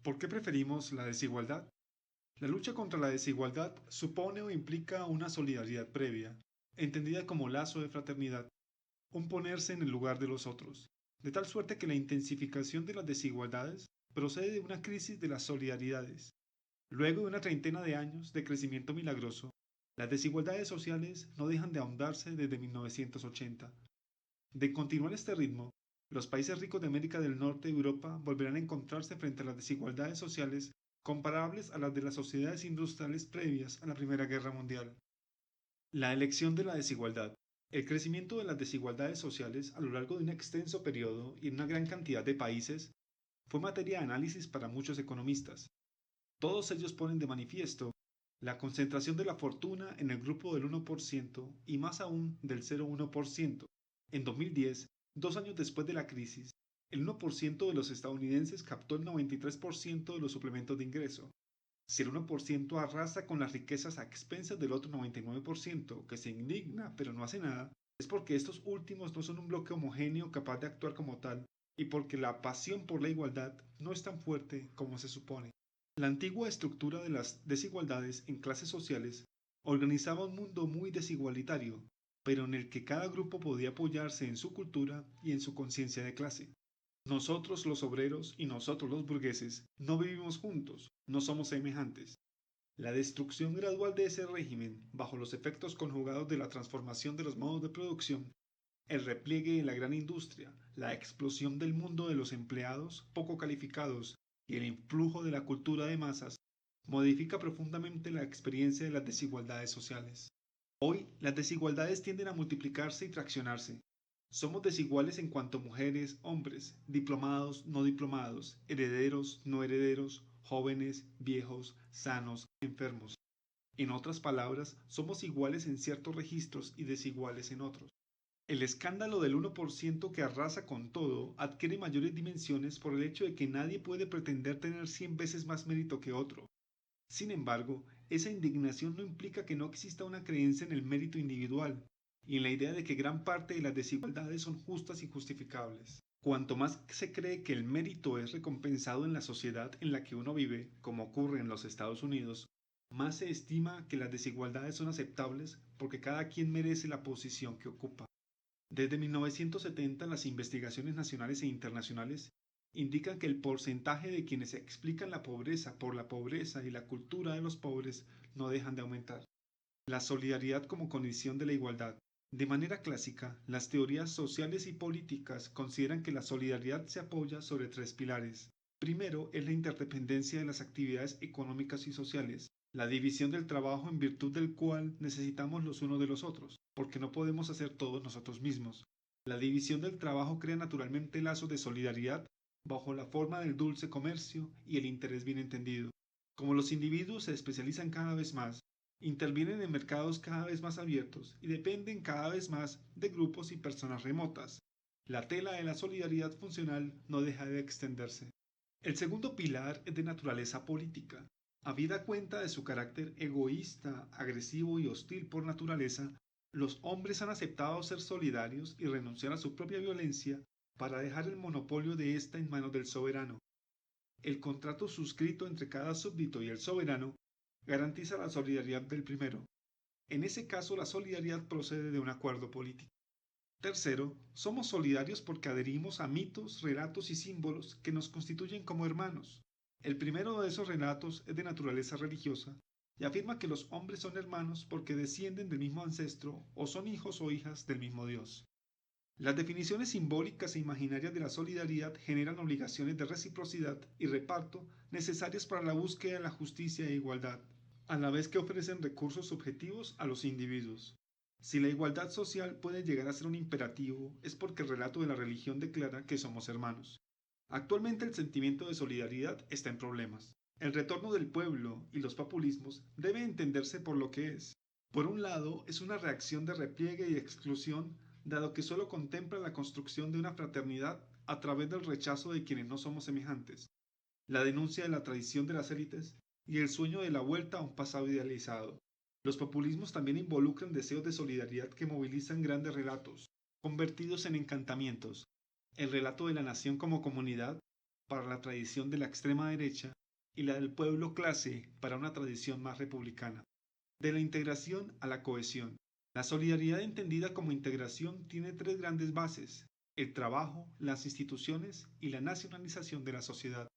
¿Por qué preferimos la desigualdad? La lucha contra la desigualdad supone o implica una solidaridad previa, entendida como lazo de fraternidad, un ponerse en el lugar de los otros, de tal suerte que la intensificación de las desigualdades procede de una crisis de las solidaridades. Luego de una treintena de años de crecimiento milagroso, las desigualdades sociales no dejan de ahondarse desde 1980. De continuar este ritmo, los países ricos de América del Norte y Europa volverán a encontrarse frente a las desigualdades sociales comparables a las de las sociedades industriales previas a la Primera Guerra Mundial. La elección de la desigualdad. El crecimiento de las desigualdades sociales a lo largo de un extenso periodo y en una gran cantidad de países fue materia de análisis para muchos economistas. Todos ellos ponen de manifiesto la concentración de la fortuna en el grupo del 1% y más aún del 0,1%. En 2010, 2 años después de la crisis, el 1% de los estadounidenses captó el 93% de los suplementos de ingreso. Si el 1% arrasa con las riquezas a expensas del otro 99% que se indigna pero no hace nada, es porque estos últimos no son un bloque homogéneo capaz de actuar como tal y porque la pasión por la igualdad no es tan fuerte como se supone. La antigua estructura de las desigualdades en clases sociales organizaba un mundo muy desigualitario, pero en el que cada grupo podía apoyarse en su cultura y en su conciencia de clase. Nosotros los obreros y nosotros los burgueses no vivimos juntos, no somos semejantes. La destrucción gradual de ese régimen, bajo los efectos conjugados de la transformación de los modos de producción, el repliegue de la gran industria, la explosión del mundo de los empleados poco calificados y el influjo de la cultura de masas, modifica profundamente la experiencia de las desigualdades sociales. Hoy, las desigualdades tienden a multiplicarse y fraccionarse. Somos desiguales en cuanto a mujeres, hombres, diplomados, no diplomados, herederos, no herederos, jóvenes, viejos, sanos, enfermos. En otras palabras, somos iguales en ciertos registros y desiguales en otros. El escándalo del 1% que arrasa con todo adquiere mayores dimensiones por el hecho de que nadie puede pretender tener 100 veces más mérito que otro. Sin embargo, esa indignación no implica que no exista una creencia en el mérito individual y en la idea de que gran parte de las desigualdades son justas y justificables. Cuanto más se cree que el mérito es recompensado en la sociedad en la que uno vive, como ocurre en los Estados Unidos, más se estima que las desigualdades son aceptables porque cada quien merece la posición que ocupa. Desde 1970, las investigaciones nacionales e internacionales indican que el porcentaje de quienes explican la pobreza por la pobreza y la cultura de los pobres no dejan de aumentar. La solidaridad como condición de la igualdad. De manera clásica, las teorías sociales y políticas consideran que la solidaridad se apoya sobre tres pilares. Primero es la interdependencia de las actividades económicas y sociales, la división del trabajo en virtud del cual necesitamos los unos de los otros, porque no podemos hacer todo nosotros mismos. La división del trabajo crea naturalmente lazos de solidaridad bajo la forma del dulce comercio y el interés bien entendido. Como los individuos se especializan cada vez más, intervienen en mercados cada vez más abiertos y dependen cada vez más de grupos y personas remotas. La tela de la solidaridad funcional no deja de extenderse. El segundo pilar es de naturaleza política. Habida cuenta de su carácter egoísta, agresivo y hostil por naturaleza, los hombres han aceptado ser solidarios y renunciar a su propia violencia para dejar el monopolio de ésta en manos del soberano. El contrato suscrito entre cada súbdito y el soberano garantiza la solidaridad del primero. En ese caso, la solidaridad procede de un acuerdo político. Tercero, somos solidarios porque adherimos a mitos, relatos y símbolos que nos constituyen como hermanos. El primero de esos relatos es de naturaleza religiosa y afirma que los hombres son hermanos porque descienden del mismo ancestro o son hijos o hijas del mismo Dios. Las definiciones simbólicas e imaginarias de la solidaridad generan obligaciones de reciprocidad y reparto necesarias para la búsqueda de la justicia e igualdad, a la vez que ofrecen recursos subjetivos a los individuos. Si la igualdad social puede llegar a ser un imperativo, es porque el relato de la religión declara que somos hermanos. Actualmente el sentimiento de solidaridad está en problemas. El retorno del pueblo y los populismos debe entenderse por lo que es. Por un lado, es una reacción de repliegue y exclusión, dado que solo contempla la construcción de una fraternidad a través del rechazo de quienes no somos semejantes, la denuncia de la tradición de las élites y el sueño de la vuelta a un pasado idealizado. Los populismos también involucran deseos de solidaridad que movilizan grandes relatos, convertidos en encantamientos. El relato de la nación como comunidad, para la tradición de la extrema derecha y la del pueblo clase para una tradición más republicana. De la integración a la cohesión. La solidaridad entendida como integración tiene tres grandes bases: el trabajo, las instituciones y la nacionalización de la sociedad.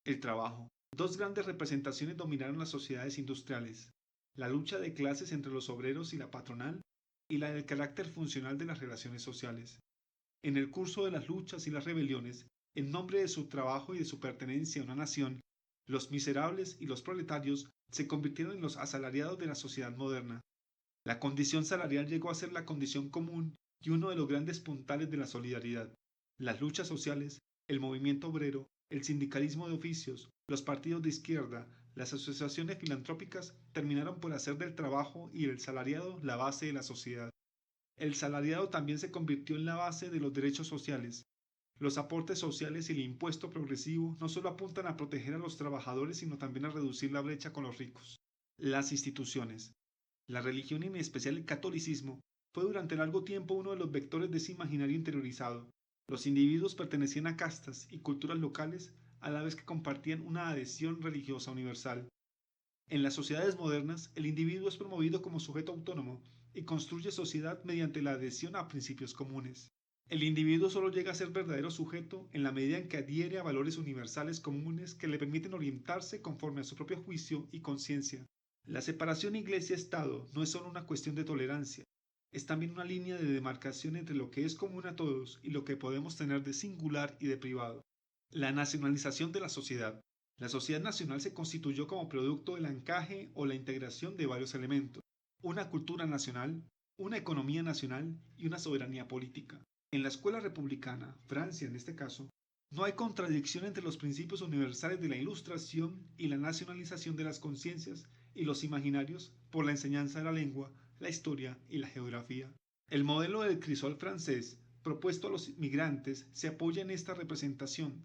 El trabajo. Dos grandes representaciones dominaron las sociedades industriales: la lucha de clases entre los obreros y la patronal, y la del carácter funcional de las relaciones sociales. En el curso de las luchas y las rebeliones, en nombre de su trabajo y de su pertenencia a una nación, los miserables y los proletarios se convirtieron en los asalariados de la sociedad moderna. La condición salarial llegó a ser la condición común y uno de los grandes puntales de la solidaridad. Las luchas sociales, el movimiento obrero, el sindicalismo de oficios, los partidos de izquierda, las asociaciones filantrópicas terminaron por hacer del trabajo y del salariado la base de la sociedad. El salariado también se convirtió en la base de los derechos sociales. Los aportes sociales y el impuesto progresivo no solo apuntan a proteger a los trabajadores, sino también a reducir la brecha con los ricos. Las instituciones. La religión, y en especial el catolicismo, fue durante largo tiempo uno de los vectores de ese imaginario interiorizado. Los individuos pertenecían a castas y culturas locales a la vez que compartían una adhesión religiosa universal. En las sociedades modernas, el individuo es promovido como sujeto autónomo y construye sociedad mediante la adhesión a principios comunes. El individuo solo llega a ser verdadero sujeto en la medida en que adhiere a valores universales comunes que le permiten orientarse conforme a su propio juicio y conciencia. La separación iglesia-estado no es solo una cuestión de tolerancia, es también una línea de demarcación entre lo que es común a todos y lo que podemos tener de singular y de privado. La nacionalización de la sociedad. La sociedad nacional se constituyó como producto del encaje o la integración de varios elementos: una cultura nacional, una economía nacional y una soberanía política. En la escuela republicana, Francia en este caso, no hay contradicción entre los principios universales de la Ilustración y la nacionalización de las conciencias y los imaginarios por la enseñanza de la lengua, la historia y la geografía. El modelo del crisol francés propuesto a los inmigrantes se apoya en esta representación.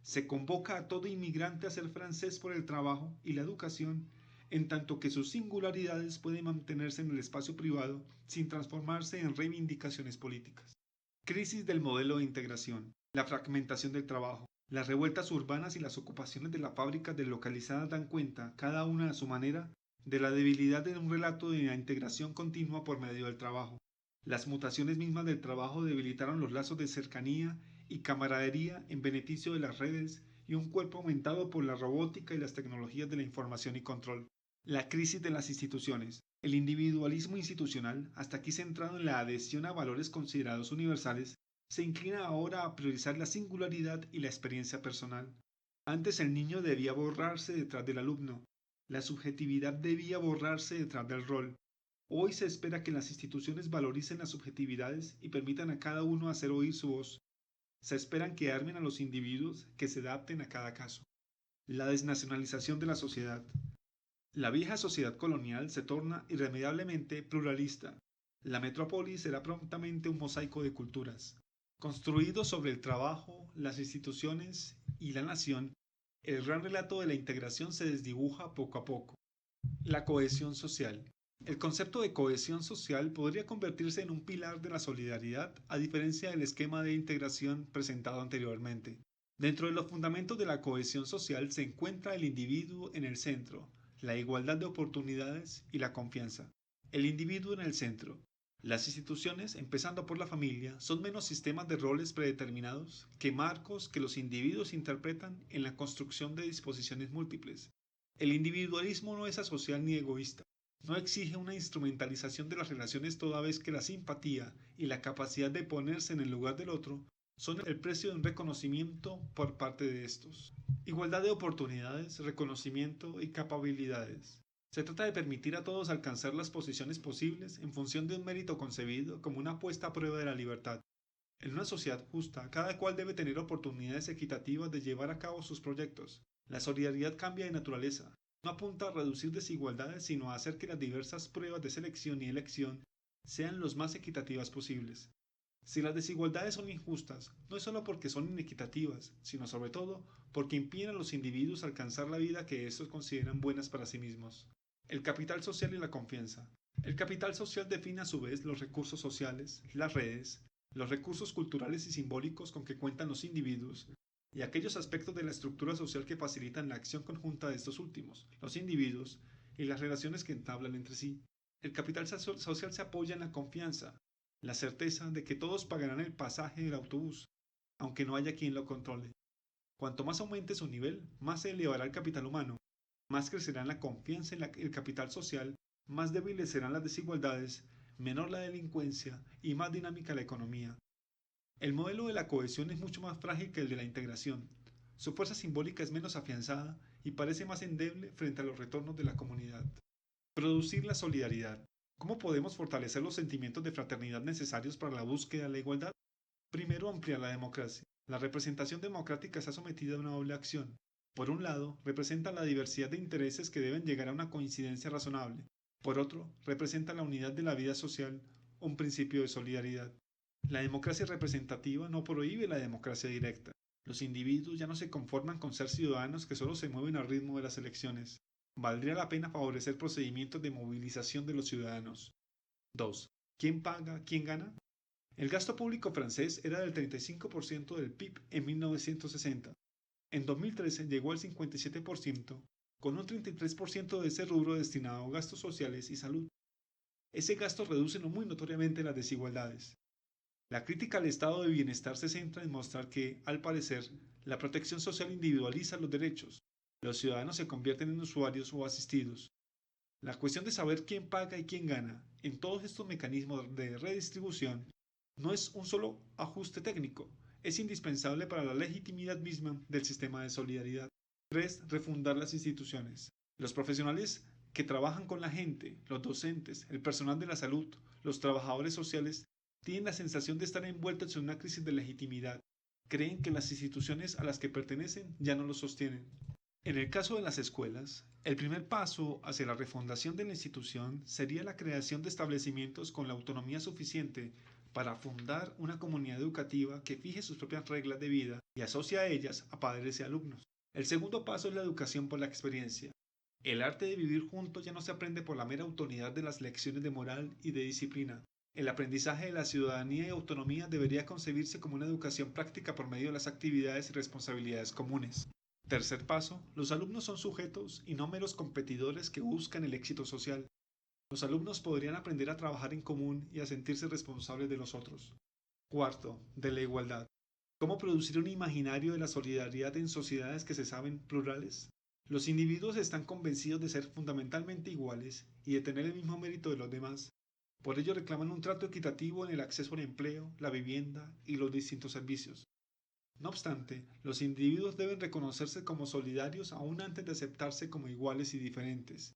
Se convoca a todo inmigrante a ser francés por el trabajo y la educación, en tanto que sus singularidades pueden mantenerse en el espacio privado sin transformarse en reivindicaciones políticas. Crisis del modelo de integración. La fragmentación del trabajo. Las revueltas urbanas y las ocupaciones de las fábricas deslocalizadas dan cuenta, cada una a su manera, de la debilidad de un relato de la integración continua por medio del trabajo. Las mutaciones mismas del trabajo debilitaron los lazos de cercanía y camaradería en beneficio de las redes y un cuerpo aumentado por la robótica y las tecnologías de la información y control. La crisis de las instituciones. El individualismo institucional, hasta aquí centrado en la adhesión a valores considerados universales, se inclina ahora a priorizar la singularidad y la experiencia personal. Antes el niño debía borrarse detrás del alumno, la subjetividad debía borrarse detrás del rol. Hoy se espera que las instituciones valoricen las subjetividades y permitan a cada uno hacer oír su voz. Se esperan que armen a los individuos que se adapten a cada caso. La desnacionalización de la sociedad. La vieja sociedad colonial se torna irremediablemente pluralista. La metrópoli será prontamente un mosaico de culturas. Construido sobre el trabajo, las instituciones y la nación, el gran relato de la integración se desdibuja poco a poco. La cohesión social. El concepto de cohesión social podría convertirse en un pilar de la solidaridad, a diferencia del esquema de integración presentado anteriormente. Dentro de los fundamentos de la cohesión social se encuentra el individuo en el centro, la igualdad de oportunidades y la confianza. El individuo en el centro. Las instituciones, empezando por la familia, son menos sistemas de roles predeterminados que marcos que los individuos interpretan en la construcción de disposiciones múltiples. El individualismo no es asocial ni egoísta. No exige una instrumentalización de las relaciones, toda vez que la simpatía y la capacidad de ponerse en el lugar del otro son el precio de un reconocimiento por parte de estos. Igualdad de oportunidades, reconocimiento y capacidades. Se trata de permitir a todos alcanzar las posiciones posibles en función de un mérito concebido como una puesta a prueba de la libertad. En una sociedad justa, cada cual debe tener oportunidades equitativas de llevar a cabo sus proyectos. La solidaridad cambia de naturaleza. No apunta a reducir desigualdades, sino a hacer que las diversas pruebas de selección y elección sean los más equitativas posibles. Si las desigualdades son injustas, no es solo porque son inequitativas, sino sobre todo porque impiden a los individuos alcanzar la vida que estos consideran buenas para sí mismos. El capital social y la confianza. El capital social define a su vez los recursos sociales, las redes, los recursos culturales y simbólicos con que cuentan los individuos, y aquellos aspectos de la estructura social que facilitan la acción conjunta de estos últimos, los individuos, y las relaciones que entablan entre sí. El capital social se apoya en la confianza, la certeza de que todos pagarán el pasaje del autobús, aunque no haya quien lo controle. Cuanto más aumente su nivel, más se elevará el capital humano, más crecerá la confianza en el capital social, más débiles serán las desigualdades, menor la delincuencia y más dinámica la economía. El modelo de la cohesión es mucho más frágil que el de la integración. Su fuerza simbólica es menos afianzada y parece más endeble frente a los retornos de la comunidad. Producir la solidaridad. ¿Cómo podemos fortalecer los sentimientos de fraternidad necesarios para la búsqueda de la igualdad? Primero, ampliar la democracia. La representación democrática está sometida a una doble acción. Por un lado, representa la diversidad de intereses que deben llegar a una coincidencia razonable. Por otro, representa la unidad de la vida social, un principio de solidaridad. La democracia representativa no prohíbe la democracia directa. Los individuos ya no se conforman con ser ciudadanos que solo se mueven al ritmo de las elecciones. Valdría la pena favorecer procedimientos de movilización de los ciudadanos. 2. ¿Quién paga? ¿Quién gana? El gasto público francés era del 35% del PIB en 1960. En 2013 llegó al 57%, con un 33% de ese rubro destinado a gastos sociales y salud. Ese gasto reduce no muy notoriamente las desigualdades. La crítica al estado de bienestar se centra en mostrar que, al parecer, la protección social individualiza los derechos. Los ciudadanos se convierten en usuarios o asistidos. La cuestión de saber quién paga y quién gana en todos estos mecanismos de redistribución no es un solo ajuste técnico, es indispensable para la legitimidad misma del sistema de solidaridad. 3. Refundar las instituciones. Los profesionales que trabajan con la gente, los docentes, el personal de la salud, los trabajadores sociales, tienen la sensación de estar envueltos en una crisis de legitimidad. Creen que las instituciones a las que pertenecen ya no los sostienen. En el caso de las escuelas, el primer paso hacia la refundación de la institución sería la creación de establecimientos con la autonomía suficiente para fundar una comunidad educativa que fije sus propias reglas de vida y asocie a ellas a padres y alumnos. El segundo paso es la educación por la experiencia. El arte de vivir juntos ya no se aprende por la mera autoridad de las lecciones de moral y de disciplina. El aprendizaje de la ciudadanía y autonomía debería concebirse como una educación práctica por medio de las actividades y responsabilidades comunes. Tercer paso, los alumnos son sujetos y no meros competidores que buscan el éxito social. Los alumnos podrían aprender a trabajar en común y a sentirse responsables de los otros. Cuarto, de la igualdad. ¿Cómo producir un imaginario de la solidaridad en sociedades que se saben plurales? Los individuos están convencidos de ser fundamentalmente iguales y de tener el mismo mérito de los demás. Por ello reclaman un trato equitativo en el acceso al empleo, la vivienda y los distintos servicios. No obstante, los individuos deben reconocerse como solidarios aún antes de aceptarse como iguales y diferentes.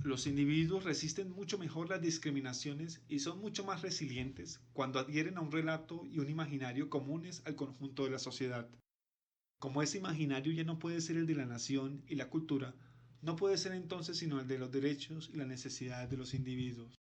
Los individuos resisten mucho mejor las discriminaciones y son mucho más resilientes cuando adhieren a un relato y un imaginario comunes al conjunto de la sociedad. Como ese imaginario ya no puede ser el de la nación y la cultura, no puede ser entonces sino el de los derechos y las necesidades de los individuos.